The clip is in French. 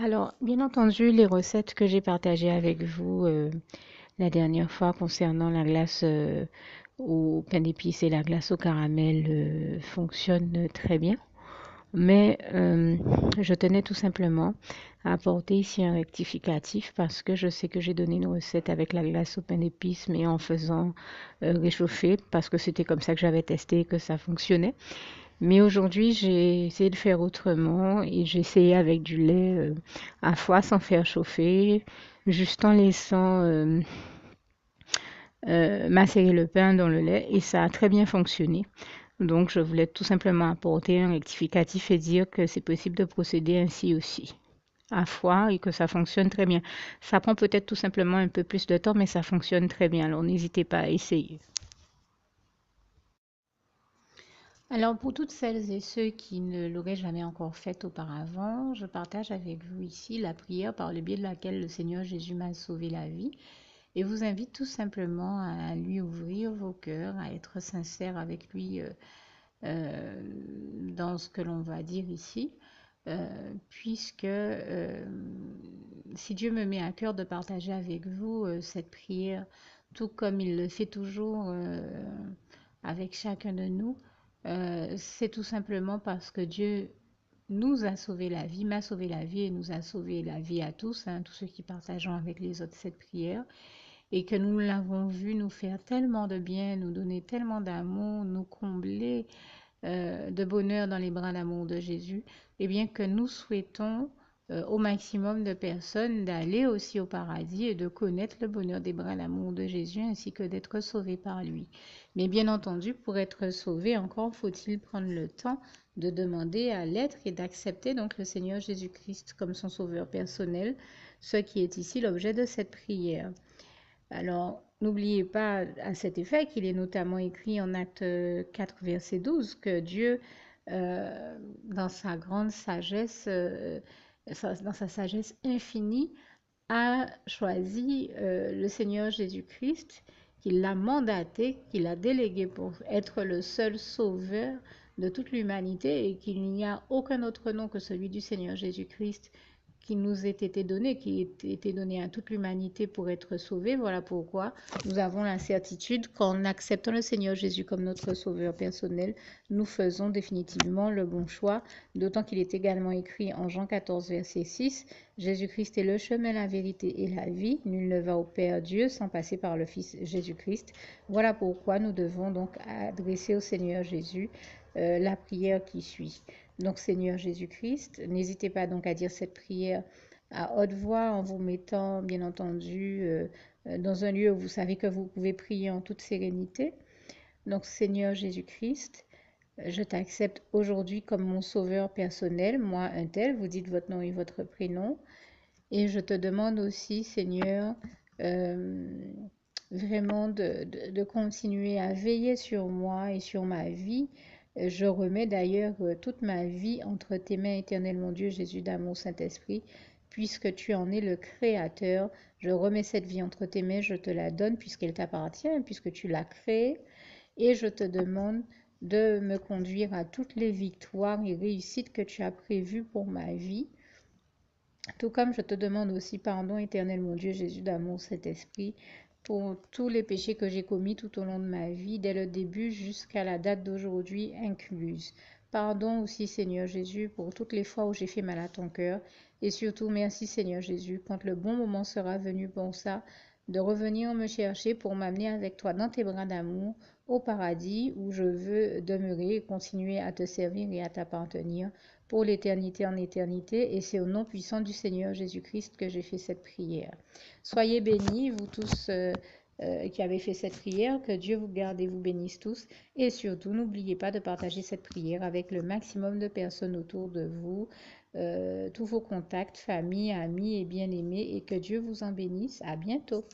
Alors, bien entendu, les recettes que j'ai partagées avec vous la dernière fois concernant la glace au pain d'épices et la glace au caramel fonctionnent très bien. Mais je tenais tout simplement à apporter ici un rectificatif parce que je sais que j'ai donné une recette avec la glace au pain d'épices, mais en faisant réchauffer parce que c'était comme ça que j'avais testé et que ça fonctionnait. Mais aujourd'hui, j'ai essayé de faire autrement et j'ai essayé avec du lait à froid sans faire chauffer, juste en laissant macérer le pain dans le lait et ça a très bien fonctionné. Donc, je voulais tout simplement apporter un rectificatif et dire que c'est possible de procéder ainsi aussi, à froid et que ça fonctionne très bien. Ça prend peut-être tout simplement un peu plus de temps, mais ça fonctionne très bien. Alors, n'hésitez pas à essayer. Alors, pour toutes celles et ceux qui ne l'auraient jamais encore fait auparavant, je partage avec vous ici la prière par le biais de laquelle le Seigneur Jésus m'a sauvé la vie et vous invite tout simplement à lui ouvrir vos cœurs, à être sincère avec lui dans ce que l'on va dire ici, puisque si Dieu me met à cœur de partager avec vous cette prière, tout comme il le fait toujours avec chacun de nous, c'est tout simplement parce que Dieu nous a sauvé la vie, m'a sauvé la vie et nous a sauvé la vie à tous, hein, tous ceux qui partageons avec les autres cette prière, et que nous l'avons vu nous faire tellement de bien, nous donner tellement d'amour, nous combler de bonheur dans les bras d'amour de Jésus, et bien que nous souhaitons au maximum de personnes d'aller aussi au paradis et de connaître le bonheur des bras d'amour de Jésus ainsi que d'être sauvés par lui. Mais bien entendu, pour être sauvé, encore faut-il prendre le temps de demander à l'être et d'accepter donc le Seigneur Jésus-Christ comme son sauveur personnel, ce qui est ici l'objet de cette prière. Alors, n'oubliez pas à cet effet qu'il est notamment écrit en Acte 4, verset 12, que Dieu, dans sa grande sagesse, dans sa sagesse infinie, a choisi le Seigneur Jésus-Christ, qu'il l'a mandaté, qu'il a délégué pour être le seul sauveur de toute l'humanité et qu'il n'y a aucun autre nom que celui du Seigneur Jésus-Christ qui nous ait été donné, qui ait été donné à toute l'humanité pour être sauvé. Voilà pourquoi nous avons la certitude qu'en acceptant le Seigneur Jésus comme notre sauveur personnel, nous faisons définitivement le bon choix, d'autant qu'il est également écrit en Jean 14, verset 6, Jésus-Christ est le chemin, la vérité et la vie. Nul ne va au Père Dieu sans passer par le Fils Jésus-Christ. Voilà pourquoi nous devons donc adresser au Seigneur Jésus la prière qui suit. Donc Seigneur Jésus-Christ, n'hésitez pas donc à dire cette prière à haute voix en vous mettant bien entendu dans un lieu où vous savez que vous pouvez prier en toute sérénité. Donc Seigneur Jésus-Christ, je t'accepte aujourd'hui comme mon sauveur personnel, moi un tel, vous dites votre nom et votre prénom. Et je te demande aussi, Seigneur, euh, vraiment de continuer à veiller sur moi et sur ma vie. Je remets d'ailleurs toute ma vie entre tes mains, éternel mon Dieu, Jésus d'amour, Saint-Esprit, puisque tu en es le Créateur. Je remets cette vie entre tes mains, je te la donne puisqu'elle t'appartient, puisque tu l'as créée. Et je te demande de me conduire à toutes les victoires et réussites que tu as prévues pour ma vie. Tout comme je te demande aussi pardon, éternel mon Dieu, Jésus d'amour, Saint-Esprit, pour tous les péchés que j'ai commis tout au long de ma vie, dès le début jusqu'à la date d'aujourd'hui incluse. Pardon aussi, Seigneur Jésus, pour toutes les fois où j'ai fait mal à ton cœur. Et surtout, merci, Seigneur Jésus, quand le bon moment sera venu pour ça, de revenir me chercher pour m'amener avec toi dans tes bras d'amour au paradis où je veux demeurer et continuer à te servir et à t'appartenir pour l'éternité en éternité. Et c'est au nom puissant du Seigneur Jésus-Christ que j'ai fait cette prière. Soyez bénis, vous tous qui avez fait cette prière, que Dieu vous garde et vous bénisse tous. Et surtout, n'oubliez pas de partager cette prière avec le maximum de personnes autour de vous, tous vos contacts, famille, amis et bien-aimés, et que Dieu vous en bénisse. À bientôt.